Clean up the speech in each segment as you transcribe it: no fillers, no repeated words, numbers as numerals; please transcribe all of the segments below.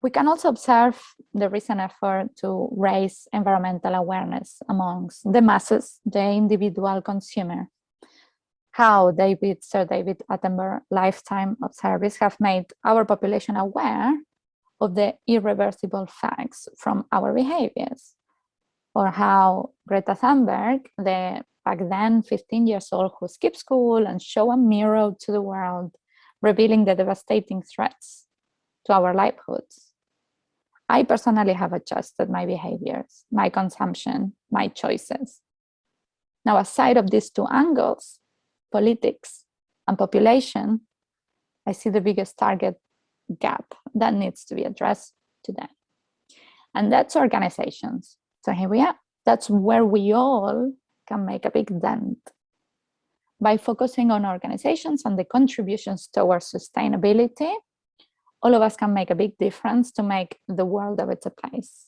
We can also observe the recent effort to raise environmental awareness amongst the masses, the individual consumer. How Sir David Attenborough lifetime of service have made our population aware of the irreversible facts from our behaviors, or how Greta Thunberg, the back then 15 years old who skipped school and showed a mirror to the world, revealing the devastating threats to our livelihoods. I personally have adjusted my behaviors, my consumption, my choices. Now, aside of these two angles, politics and population, I see the biggest target gap that needs to be addressed today. And that's organizations. So here we are. That's where we all can make a big dent. By focusing on organizations and the contributions towards sustainability, all of us can make a big difference to make the world a better place.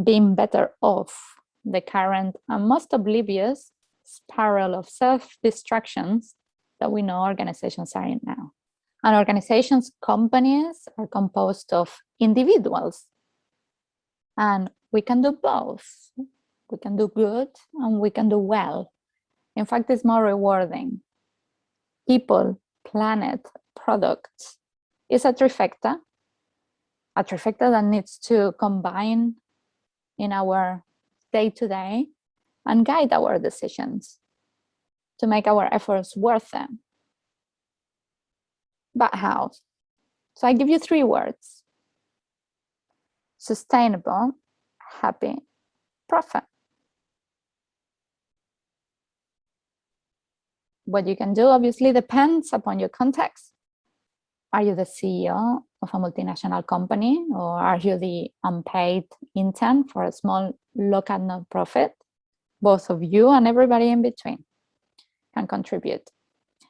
Being better off the current and most oblivious spiral of self-destructions that we know organizations are in now. And organizations, companies are composed of individuals. And we can do both. We can do good and we can do well. In fact, it's more rewarding. People, planet, products is a trifecta that needs to combine in our day-to-day and guide our decisions to make our efforts worth them. But how? So I give you 3 words: sustainable, happy, profit. What you can do obviously depends upon your context. Are you the CEO of a multinational company, or are you the unpaid intern for a small local nonprofit? Both of you and everybody in between can contribute.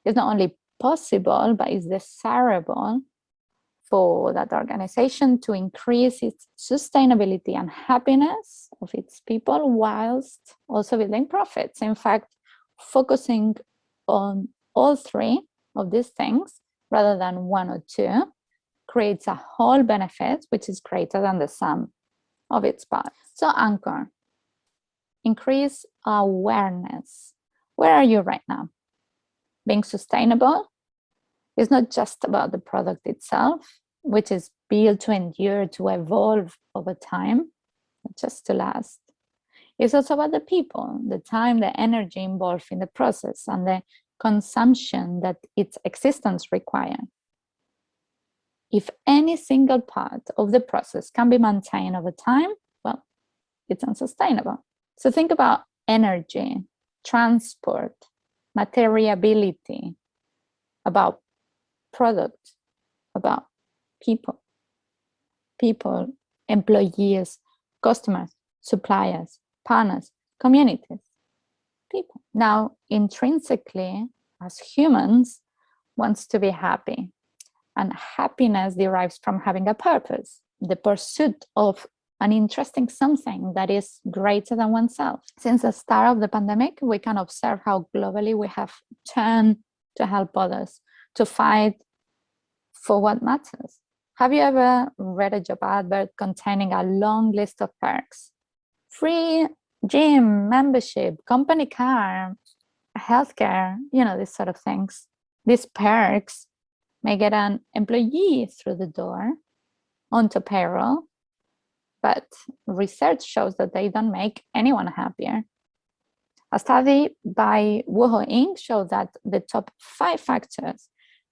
It's not only possible, but it's desirable for that organization to increase its sustainability and happiness of its people whilst also building profits. In fact, focusing on all 3 of these things rather than 1 or 2 creates a whole benefit which is greater than the sum of its parts. So anchor, increase awareness. Where are you right now? Being sustainable is not just about the product itself, which is built to endure, to evolve over time, not just to last. It's also about the people, the time, the energy involved in the process, and the consumption that its existence requires. If any single part of the process can be maintained over time, well, it's unsustainable. So think about energy, transport, materiability, about product, about people, employees, customers, suppliers, partners, communities, people. Now, intrinsically, as humans, wants to be happy. And happiness derives from having a purpose, the pursuit of an interesting something that is greater than oneself. Since the start of the pandemic, we can observe how globally we have turned to help others, to fight for what matters. Have you ever read a job advert containing a long list of perks? Free gym, membership, company car, healthcare, these sort of things. These perks may get an employee through the door onto payroll, but research shows that they don't make anyone happier. A study by Wooho Inc. showed that the top 5 factors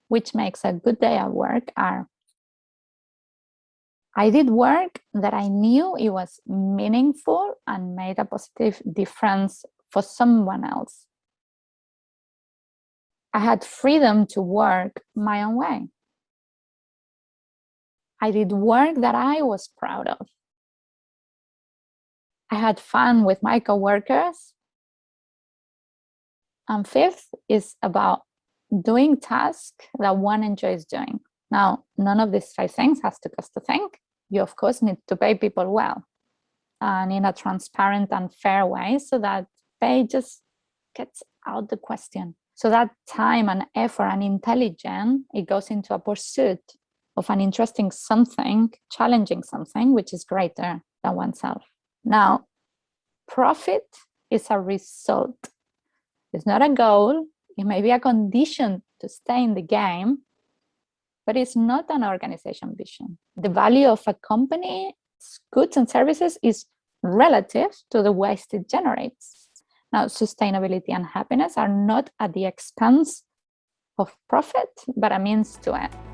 which makes a good day at work are: I did work that I knew it was meaningful and made a positive difference for someone else. I had freedom to work my own way. I did work that I was proud of. I had fun with my coworkers. And 5th is about doing tasks that one enjoys doing. Now, none of these 5 things has to cost a thing. You, of course, need to pay people well and in a transparent and fair way so that pay just gets out the question. So that time and effort and intelligence, it goes into a pursuit of an interesting something, challenging something, which is greater than oneself. Now, profit is a result. It's not a goal. It may be a condition to stay in the game, but it's not an organization vision. The value of a company's goods and services is relative to the waste it generates. Now, sustainability and happiness are not at the expense of profit, but a means to end.